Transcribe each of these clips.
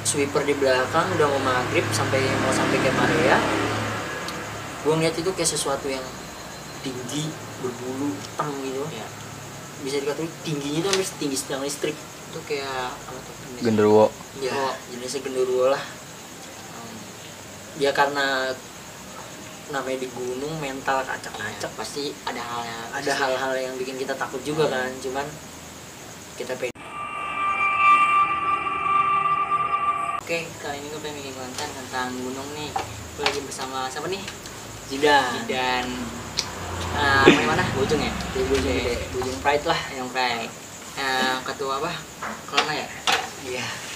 Sweeper di belakang udah mau maghrib mau sampai ke Maria. Gue ngeliat itu kayak sesuatu yang tinggi berbulu hitam gitu ya. Bisa dikatakan tingginya itu hampir tinggi tiang listrik. Itu kayak apa tuh? Genderuwo. Ya, jenisnya genderuwo lah. Ya karena namanya di gunung, mental kacak-kacak, pasti ada hal-hal yang bikin kita takut juga kan. Cuman kita pede. Oke, kali ini gue pengen bikin konten tentang gunung nih. Gue lagi bersama siapa nih? Zidan. Dari mana? Bojong ya? Dari Bojong Gede. Bojong Pride lah, yang Pride. Ketua apa? Kelana ya?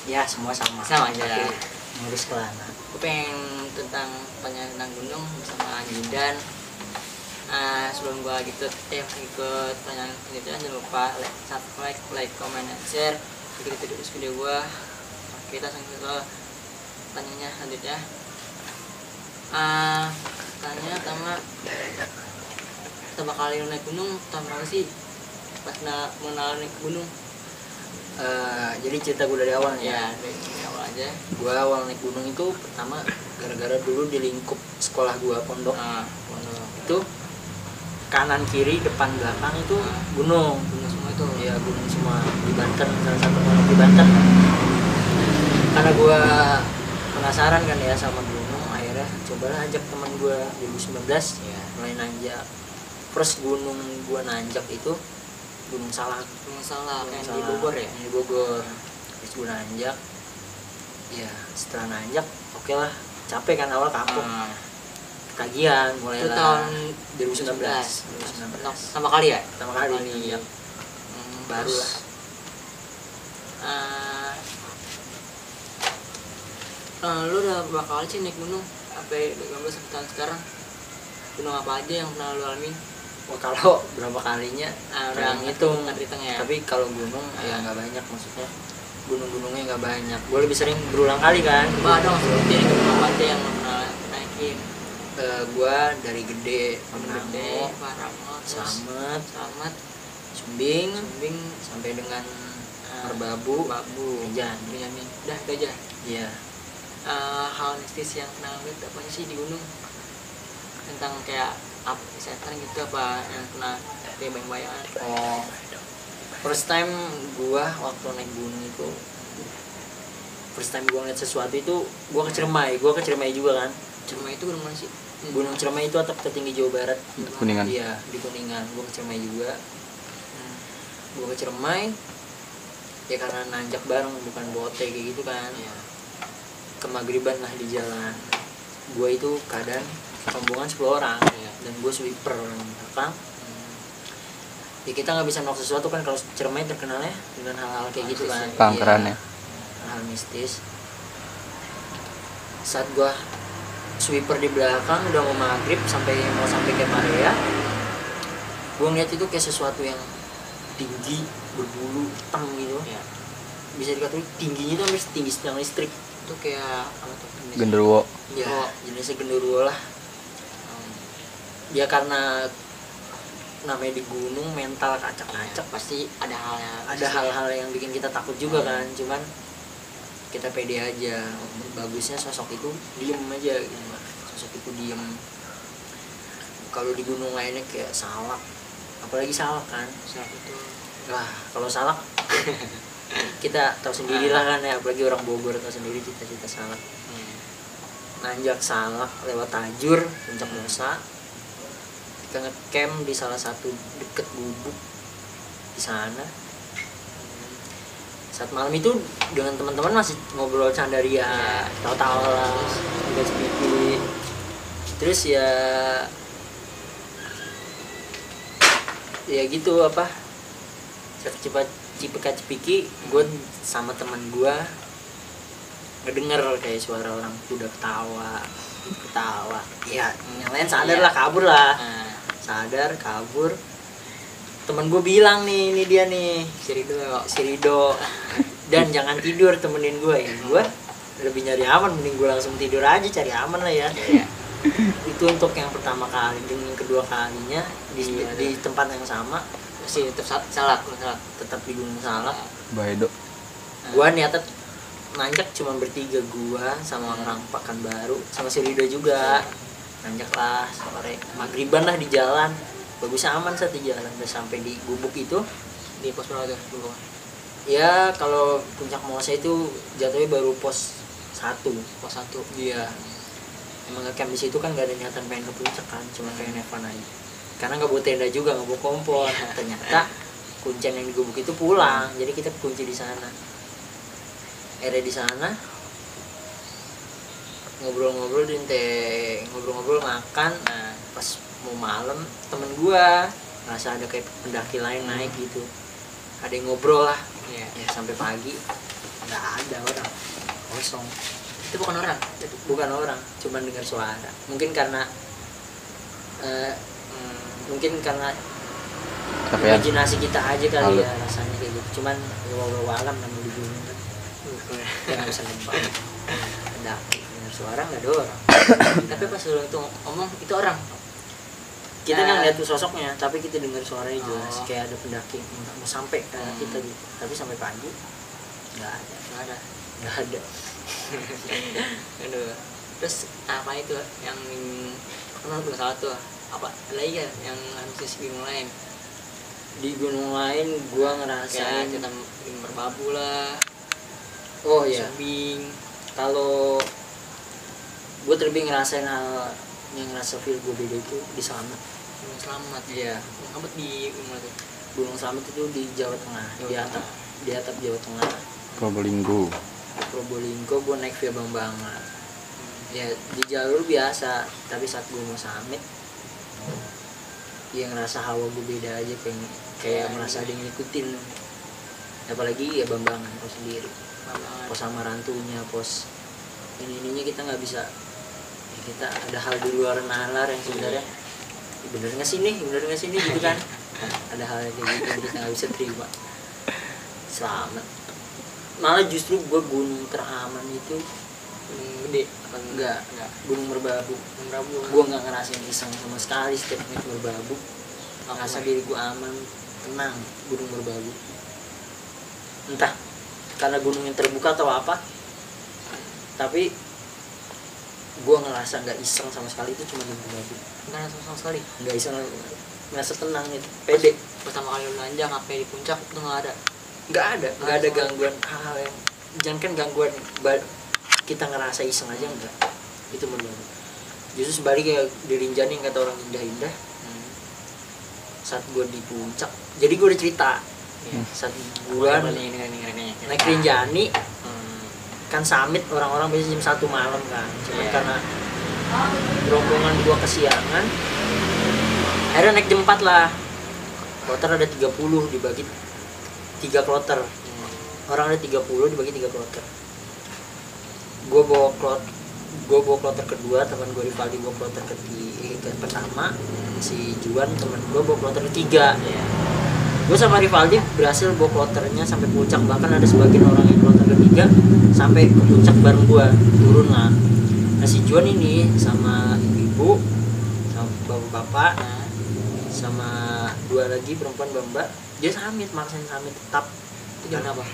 Iya, semua sama aja. Ngurus Kelana. Gue pengen tanya tentang gunung bersama Zidan. Sebelum gue ikut tanya selanjutnya, jangan lupa subscribe, like, comment, and share. Begitu terus video gue. Kita langsung ke tanyanya selanjutnya. Tanya pertama kali naik gunung tahun berapa sih? Pas mengenal naik gunung. Jadi cerita gue dari awal ya. Dari awal aja. Gue awal naik gunung itu pertama gara-gara dulu di lingkup sekolah gue pondok. Itu kanan kiri depan belakang itu gunung semua itu. Ya gunung semua di Banten, salah satu gunung di Banten. Karena gue penasaran kan ya sama gunung, akhirnya cobalah ajak teman gue 2019 mulai nanjak. First gunung gue nanjak itu Gunung Salak yang di Bogor ya. Di Bogor. Terus gue nanjak. Ya setelah nanjak, oke lah, capek kan awal kapok. Ketagihan mulai itu tahun 2019. Sama kali ya? Sama kali nanjak. Baru lah. Lu udah berapa kali sih naik gunung? Apa 15 tahun sekarang? Gunung apa aja yang pernah lu alamin? Wah, kalau berapa kalinya udah ngitung ya. Tapi kalau gunung ya nggak banyak, maksudnya gunung-gunungnya nggak banyak. Gue lebih sering berulang kali kan. Coba dong sebutin gunung apa aja yang lu pernah naikin. Gue dari Gede, Paramo, Slamet, Sumbing sampai dengan Merbabu, Benyamin. Udah itu aja. Iya. Hal mistis yang pernah lihat apa sih di gunung, tentang kayak apa setan gitu, apa yang pernah kayak bayang-bayangan? First time gua waktu naik gunung itu, first time gua ngeliat sesuatu itu gua ke Ciremai juga kan. Ciremai itu gunung mana sih? Gunung Ciremai itu atap tertinggi Jawa Barat. Kuningan. Iya, di Kuningan. Gua ke Ciremai juga. Gua ke Ciremai ya karena nanjak bareng, bukan bote kayak gitu kan. Kemagriban lah di jalan. Gue itu keadaan rombongan 10 orang dan gue sweeper belakang. Ya kita nggak bisa menolak sesuatu kan, kalau Ciremai terkenalnya dengan hal-hal kayak gitu kan. Pangkerannya. Hal mistis. Saat gue sweeper di belakang udah mau maghrib mau sampai ke Maria, gue ngeliat itu kayak sesuatu yang tinggi berbulu hitam gitu ya. Bisa dikatakan tingginya itu hampir tinggi tiang listrik. Itu kayak apa tuh? Genderuwo. Ya, jenisnya genderuwo lah. Ya karena namanya di gunung, mental kacak-kacak, pasti ada hal-hal yang bikin kita takut juga kan. Cuman kita pede aja. Bagusnya sosok itu diem aja gitu. Sosok itu diem. Kalau di gunung lainnya kayak Salak, apalagi Salak kan. Salak itu kalau Salak kita tahu sendiri lah kan ya, apalagi orang Bogor tahu sendiri cita-cita Salak. Nanjak Salak lewat Tajur, Puncak Nusa, kita nge-camp di salah satu deket Gubuk di sana. Saat malam itu dengan teman-teman masih ngobrol candaria, tawa-tawa lah, udah sedikit. Terus ya gitu apa? Cipika-cipiki, gue sama teman gue ngedenger kayak suara orang udah ketawa. Ya yang lain sadar lah, kabur lah. Sadar kabur. Temen gue bilang nih, ini dia nih si Rido dan jangan tidur, temenin gue ya. Gue lebih nyari aman, mending gue langsung tidur aja, cari aman lah ya. Itu untuk yang pertama kali. Dengan kedua kalinya di tempat yang sama masih tetap di Gunung Salak. Bahedo. Gua niatnya nanjak cuma bertiga, gua sama orang Pekanbaru sama si Rido juga. Nanjak lah sore maghriban lah di jalan, bagus aman saat di jalan. Udah sampai di gubuk itu Di pos berapa tuh dulu? ya. Kalau puncak Mosa itu jatuhnya baru pos 1. Pos 1. Iya, emang ngecamp di situ kan gak ada niatan pengen ke puncak kan, cuma pengen Evan aja karena nggak bawa tenda juga, nggak bawa kompor. Ternyata kuncian yang di gubuk itu pulang, jadi kita kunci di sana. Di sana ngobrol-ngobrol ngobrol-ngobrol makan. Nah pas mau malam temen gua ngerasa ada kayak pendaki lain naik gitu, ada yang ngobrol lah. Ya sampai pagi nggak ada orang, kosong. Itu bukan orang? Itu bukan orang, cuman dengar suara. Mungkin karena imajinasi kita aja kali ya, rasanya kayak gitu. Cuman walau alam namanya di gunung kan, nggak bisa nebak. Pendaki dengar suara nggak ada orang. Tapi pas lu itu ngomong itu orang. Kita nggak lihat tuh sosoknya, tapi kita dengar suaranya jelas. Kayak ada pendaki mau sampai ke kita gitu. Tapi sampai pagi nggak ada. Aduh. Terus apa itu yang pernah belum salah tuh apa lagi ya yang harus di gunung lain? Di gunung lain gua ngerasain kita merbabu lah. Oh iya. Sumbing. Kalau gua terlebih ngerasain hal yang ngerasa feel gue beda itu di Slamet. Gunung Slamet. Iya. Gunung di gunung itu. Gunung Slamet itu di Jawa Tengah, di atap Jawa Tengah. Probolinggo Gue naik via Bambangan. Ya di jalur biasa, tapi saat gue mau summit ya ngerasa hawa gue beda aja, kayak merasa ada yang ngikutin. Apalagi ya Bambangan pos sendiri, pos sama rantunya, pos ininya kita nggak bisa ya, kita ada hal di luar nalar yang sebenarnya bener nggak sih nih gitu kan. Ada hal yang kayak gitu yang kita nggak bisa terima. Selamat. Malah justru gue gunung teraman itu Gede. enggak Gunung Merbabu. Gue nggak ngerasain iseng sama sekali setiap naik Merbabu. Ngerasa diri gue aman, tenang. Gunung Merbabu, entah karena gunung yang terbuka atau apa, tapi gue ngerasa nggak iseng sama sekali. Itu cuma di Merbabu, Nggak sama sekali. nggak iseng, ngerasa tenang itu, pede. Pertama kali lu nanjak sampai di puncak itu nggak ada. Nggak ada gangguan hal yang jangan kan gangguan kita ngerasa iseng aja, enggak. Itu Merbabu. Justru sebaliknya di Rinjani yang kata orang indah-indah. Saat gue di puncak, jadi gue udah cerita saat gue naik Rinjani kan summit orang-orang biasanya jam 1 malam kan. Cuma karena rombongan gue kesiangan, akhirnya naik jam 4 lah. Kloter ada 30 dibagi 3 kloter. Orang ada 30 dibagi 3 kloter. Gue bawa kloter kedua, teman gue Rivaldi bawa kloter pertama, si Juan teman gue bawa kloter ketiga. Gue sama Rivaldi berhasil bawa kloternya sampai puncak, bahkan ada sebagian orang yang kloter ketiga sampai ke puncak bareng gue, turun lah. Nah si Juan ini sama ibu sama bapak-bapak sama 2 lagi perempuan mbak, dia maksain summit tetap. Kenapa?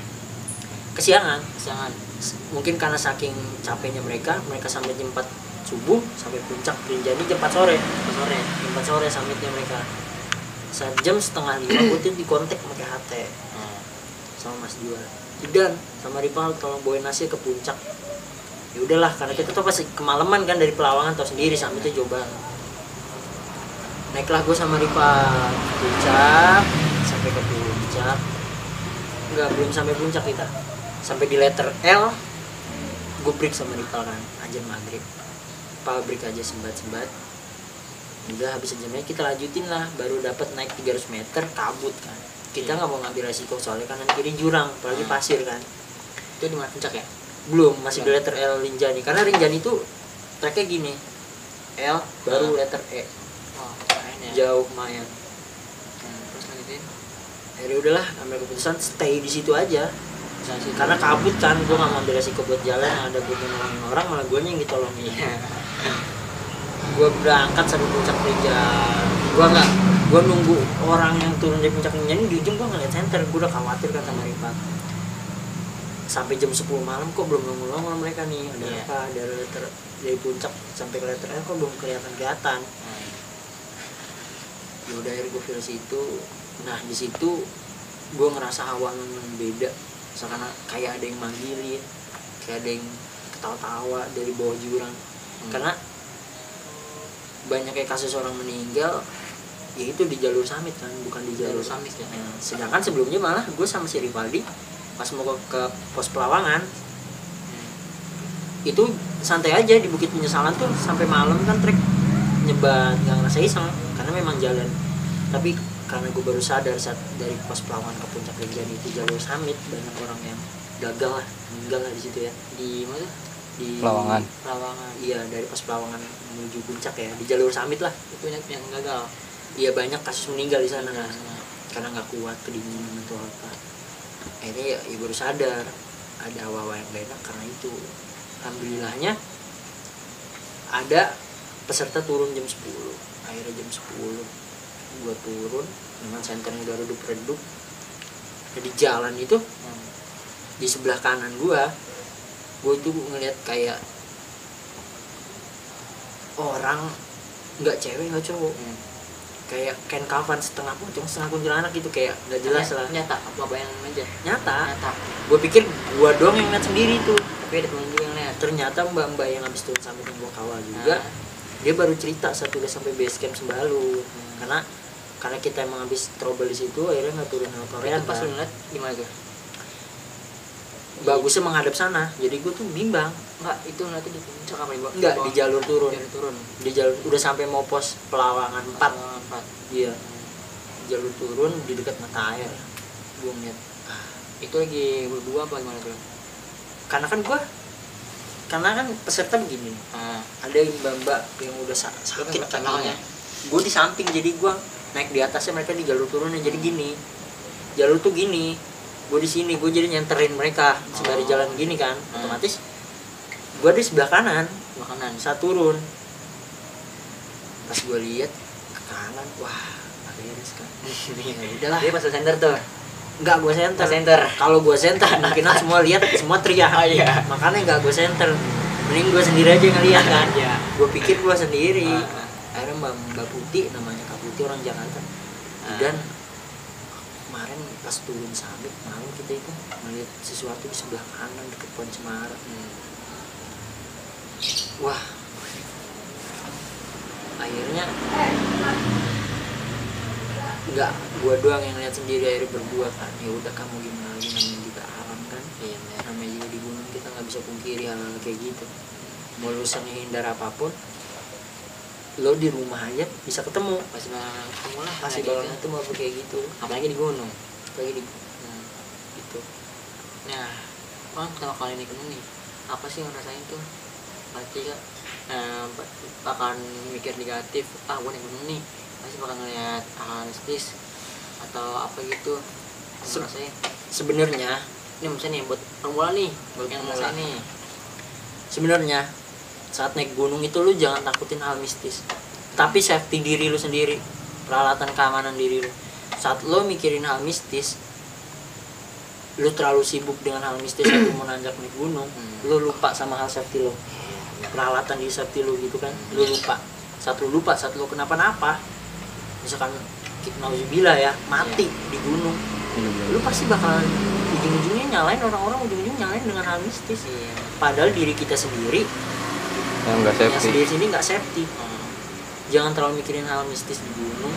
Kesiangan. Mungkin karena saking capeknya mereka sampai jam 4 subuh sampai puncak Rinjani jam 4 sore. Jam 4 sore summitnya mereka. Saat jam setengah 5 gue tuh di kontak pakai HT sama Mas Juan. Dan sama Rival tolong bawain nasi ke puncak. Ya udahlah, karena kita tuh pasti kemalaman kan dari Pelawangan, tau sendiri summitnya jauh banget. Naiklah gue sama Rival puncak, sampai ke puncak. Enggak, belum sampai puncak kita. Sampai di letter L, gue break sama Rival kan, ajan maghrib. Break aja sembat. Udah habis jamnya kita lanjutin lah, baru dapat naik 300 meter kabut kan. Kita nggak mau ngambil resiko soalnya kanan kiri jurang, apalagi pasir kan. Itu di mana puncak ya? Belum, masih di letter L Rinjani. Karena Rinjani itu tracknya gini, L baru letter E. Keren ya. Jauh lumayan. Terus lanjutin. Jadi udahlah, ambil keputusan stay di situ aja. Karena kabut kan, gue nggak mau ambil resiko buat jalan, ada gue nolongin orang malah gue yang ditolongin. Gue berangkat sampai puncak Rinjani. Gue nunggu orang yang turun dari puncak Rinjani, di ujung gue ngeliat center. Gue udah khawatir kan sama Rival. sampai jam 10 malam kok belum nongol mereka nih, ada Iya. apa, dari puncak sampai ke letter L kok belum kelihatan. Ya udah akhirnya gue feel situ. Nah di situ gue ngerasa hawa yang beda, misalkan kayak ada yang manggilin, kayak ada yang ketawa-tawa dari bawah jurang. Karena banyak kayak kasus orang meninggal ya itu di jalur summit kan, bukan di jalur summit ya. Nah, sedangkan sebelumnya malah gue sama si Rivaldi pas mau ke pos Pelawangan itu santai aja di Bukit Penyesalan tuh sampai malam kan trek nyebat, nggak ngerasa iseng karena memang jalan. Tapi karena gue baru sadar saat dari pos Pelawangan ke Puncak Rinjani itu jalur summit, banyak orang yang gagal lah, meninggal lah di situ ya. Di mana? Di Pelawangan. Iya, dari pos Pelawangan menuju puncak ya, di jalur summit lah. Itu banyak yang gagal. Iya, banyak kasus meninggal di sana karena nggak kuat kedinginan atau apa. Akhirnya ya baru sadar ada hawa-hawa yang gak enak karena itu. Alhamdulillahnya ada peserta turun jam 10. Akhirnya jam 10 gua turun dengan senternya udah redup-redup. Di jalan itu di sebelah kanan gua itu ngeliat kayak orang, nggak cewek nggak cowok, kayak kain kafan setengah pocong setengah kuntilanak gitu, kayak nggak jelas lah. Nyata apa bayangin aja? Nyata. Gue pikir gua doang yang ngeliat sendiri tuh, Tapi ada temen juga yang lihat. ternyata mbak-mbak yang habis turun sampai yang gua kawal juga dia baru cerita saat udah sampai base camp Sembalu. Karena kita emang habis trouble di situ, akhirnya nggak turun Korea. Itu pas lu ngeliat gimana tuh? Bagusnya menghadap sana, jadi gue tuh bimbang. Enggak, itu nanti di puncak apa ya? Enggak, di jalur turun. Jalur turun. Di jalur udah sampai mau pos Pelawangan 4. 4. Iya. Jalur turun di dekat mata air. Gue ngeliat, Itu lagi berdua apa gimana tuh? Karena kan peserta begini. Ada yang mbak-mbak yang udah sakit kakinya. Gue di samping, jadi gue naik di atasnya, mereka di jalur turunnya. Jadi gini, jalur tuh gini, gue di sini, gue jadi nyenterin mereka sembari jalan gini kan. Otomatis gue di sebelah kanan saat turun. Pas gue lihat ke kanan, wah nggak beres kan. Ya udahlah. Dia pas center tuh. Nggak gue center. Kalau gue center mungkin semua lihat, semua teriak. Iya. Makanya nggak gue center. Mending gue sendiri aja ngeliat kan. Iya. Gue pikir gue sendiri. Akhirnya Mbak Putih, namanya Kak Putih, orang Jakarta. Dan kemarin pas turun summit malam kita itu melihat sesuatu di sebelah kanan dekat Pohon Cemara. Wah, akhirnya nggak gua doang yang lihat sendiri, akhirnya berdua kan. Ya udah, kamu gimana lagi, namanya juga alam kan. Iya, namanya juga di gunung, kita nggak bisa pungkiri hal kayak gitu. Mau lu hindar apapun, lo di rumah aja bisa ketemu, Pasti bakal ketemu lah. pasti bakal ketemu apa kayak gitu. Apalagi di gunung. Gitu. Nah, kan pertama kali naik gunung nih, apa sih yang rasain tuh? Pasti kan bakalan mikir negatif. Gue naik gunung nih, pasti bakal ngeliat hal mistis atau apa gitu. Rasain. Sebenarnya Ini misalnya nih buat pemula nih, buat yang pemula. ngerasain nih. sebenarnya saat naik gunung itu lu jangan takutin hal mistis, tapi safety diri lu sendiri, peralatan keamanan diri lu. Saat lu mikirin hal mistis, lu terlalu sibuk dengan hal mistis saat lu mau nanjak naik gunung, lu lupa sama hal safety lu, peralatan di safety lu gitu kan. Lu lupa, saat lu kenapa-napa, misalkan nauzubillah ya, mati di gunung, lu pasti bakalan ujung-ujungnya nyalain orang-orang, ujung-ujungnya nyalain dengan hal mistis. Padahal diri kita sendiri yang nggak yang safety. sendiri nggak safety. Jangan terlalu mikirin hal mistis di gunung,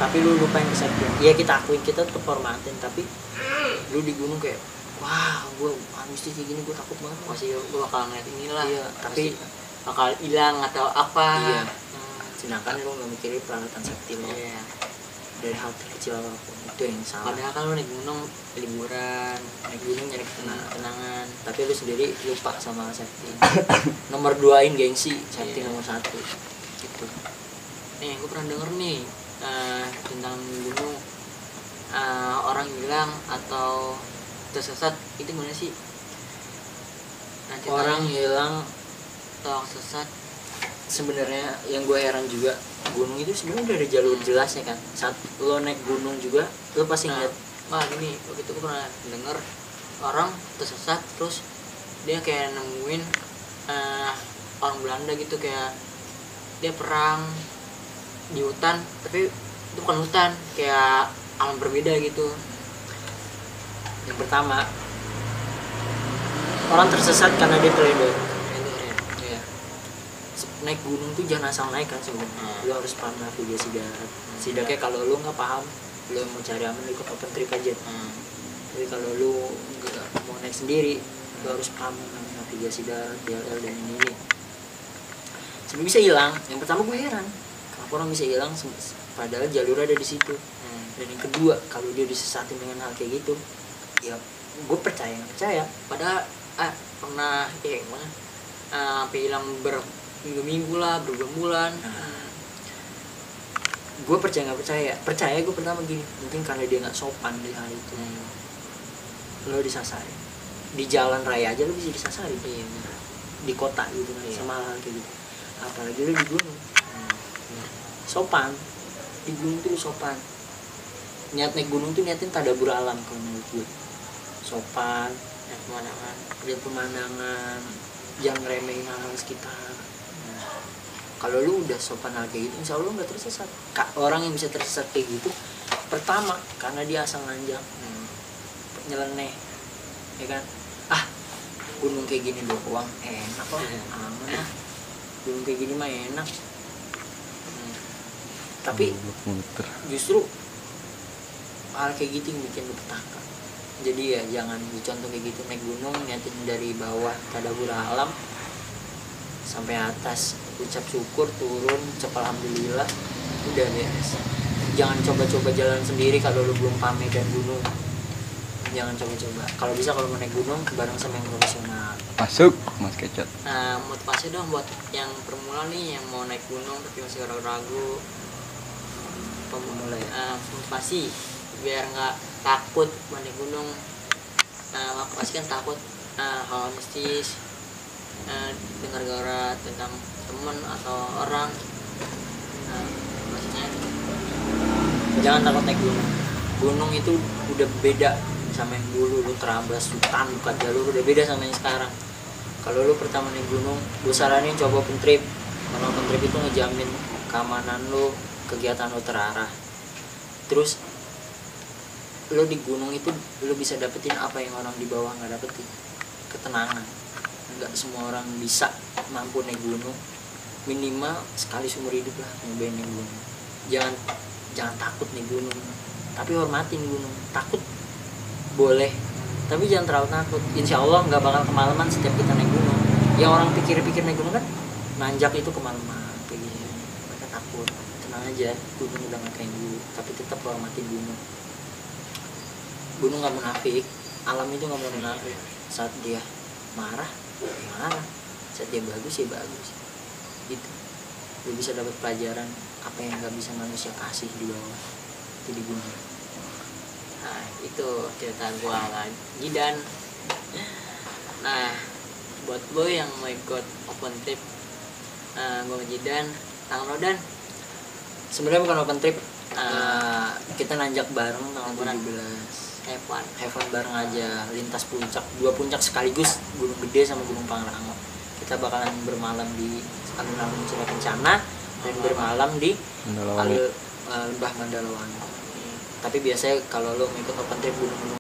tapi lu lupain kesehatan. Ya kita akuin, kita tetap hormatin, tapi lu di gunung kayak, wah gue hal mistis kayak gini, gue takut banget. Masih gue bakal ngeliat inilah. Iya, tapi bakal hilang atau apa. Iya. Sedangkan lu nggak mikirin peralatan safety lu. Iya. Dari hal terkecil apapun itu yang salah. Padahal kan lu naik gunung liburan, Naik gunung nyari kenangan. tapi lu sendiri lupa sama safety. Nomor 2-in gengsi, safety Iya. nomor 1 gitu. Nih, gue pernah denger nih tentang gunung, orang hilang atau tersesat itu gimana sih? Nah, Orang hilang, atau sesat. sebenarnya yang gue heran juga, gunung itu sebenarnya udah ada jalur jelasnya kan. Saat lo naik gunung juga lo pasti ngeliat. Wah gini, waktu itu gue pernah denger orang tersesat, terus dia kayak nemuin orang Belanda gitu, kayak dia perang di hutan, tapi itu bukan hutan, kayak alam berbeda gitu. Yang pertama, orang tersesat karena dia teledor. Iya. Naik gunung tuh jangan asal naik kan sebenarnya. Lu harus paham navigasi darat. Setidaknya kalau lu nggak paham, lu mau cari aman lu ikut open trip aja. Tapi kalau lu nggak mau naik sendiri, lu harus paham navigasi darat, DLL dan ini. Sebelum bisa hilang, yang pertama gue heran, kenapa orang bisa hilang padahal jalur ada di situ. Dan yang kedua, kalau dia disesatin dengan hal kayak gitu, ya gue percaya nggak percaya. Padahal pernah kayak gimana, sampai hilang berminggu-minggu lah, berbulan-bulan. Gue percaya nggak percaya gue pertama gini, mungkin karena dia nggak sopan di hal itu. Lo disasarin di jalan raya aja, lo bisa disasarin. Di kota gitu kan, sama hal kayak gitu, apalagi lo di gunung. Sopan di gunung tuh sopan, niat naik gunung tuh niatin tadabur alam kalau menurut gue. Sopan, lihat pemandangan, jangan remehin hal sekitar. Kalau lu udah sopan hal kayak gitu, insya Allah nggak tersesat. Orang yang bisa tersesat kayak gitu, pertama karena dia asal nanjak, nyeleneh, ya kan? Gunung kayak gini doang enak kok, aman lah. Gunung kayak gini mah enak. Tapi justru hal kayak gitu yang bikin lu petaka. Jadi ya jangan dicontoh kayak gitu, naik gunung niatin dari bawah tadabur alam sampai atas, ucap syukur, turun ucap alhamdulillah, udah beres. Jangan coba-coba jalan sendiri kalau lu belum paham medan gunung. Jangan coba-coba. Kalau bisa kalau mau naik gunung bareng sama yang profesional. Masuk Mas Kecot. Motivasi dong buat yang permula nih, yang mau naik gunung tapi masih ragu-ragu. Motivasi biar nggak takut naik gunung. Pasti kan takut hal mistis, dengar tentang teman atau orang. Maksudnya Jangan takut naik gunung. Gunung itu udah beda sama yang dulu. Lu terabas hutan, buka jalur, udah beda sama yang sekarang. Kalau lu pertama naik gunung, gue saranin coba open trip. Karena open trip itu ngejamin keamanan lu, kegiatan lu terarah. Terus lu di gunung itu lu bisa dapetin apa yang orang di bawah nggak dapetin, ketenangan. Nggak semua orang bisa mampu naik gunung, minimal sekali seumur hidup lah nyobain naik gunung. Jangan takut naik gunung, tapi hormatin gunung. Takut boleh, tapi jangan terlalu takut. Insya Allah nggak bakal kemalaman setiap kita naik gunung. Yang orang pikir-pikir naik gunung kan nanjak itu kemalaman kayak gitu, mereka takut. Tenang aja, gunung udah nggak kayak dulu, tapi tetap hormatin gunung. Gunung nggak munafik, alam itu nggak munafik. Saat dia marah, saat dia bagus ya bagus, gitu. Lu bisa dapat pelajaran apa yang nggak bisa manusia kasih di bawah itu di gunung. Nah itu cerita gua lagi. Dan nah buat lo yang mau ikut open trip, gua Jidan, tangan lo Dan. Sebenarnya bukan open trip, kita nanjak bareng tanggal 17. Have fun bareng aja, lintas puncak, 2 puncak sekaligus, Gunung Gede sama Gunung Pangrango. Kita bakalan bermalam di alun-alun Cina Kencana dan bermalam di Lembah Mandalawangi. Tapi biasanya kalau lo mau ikut open trip gunung-gunung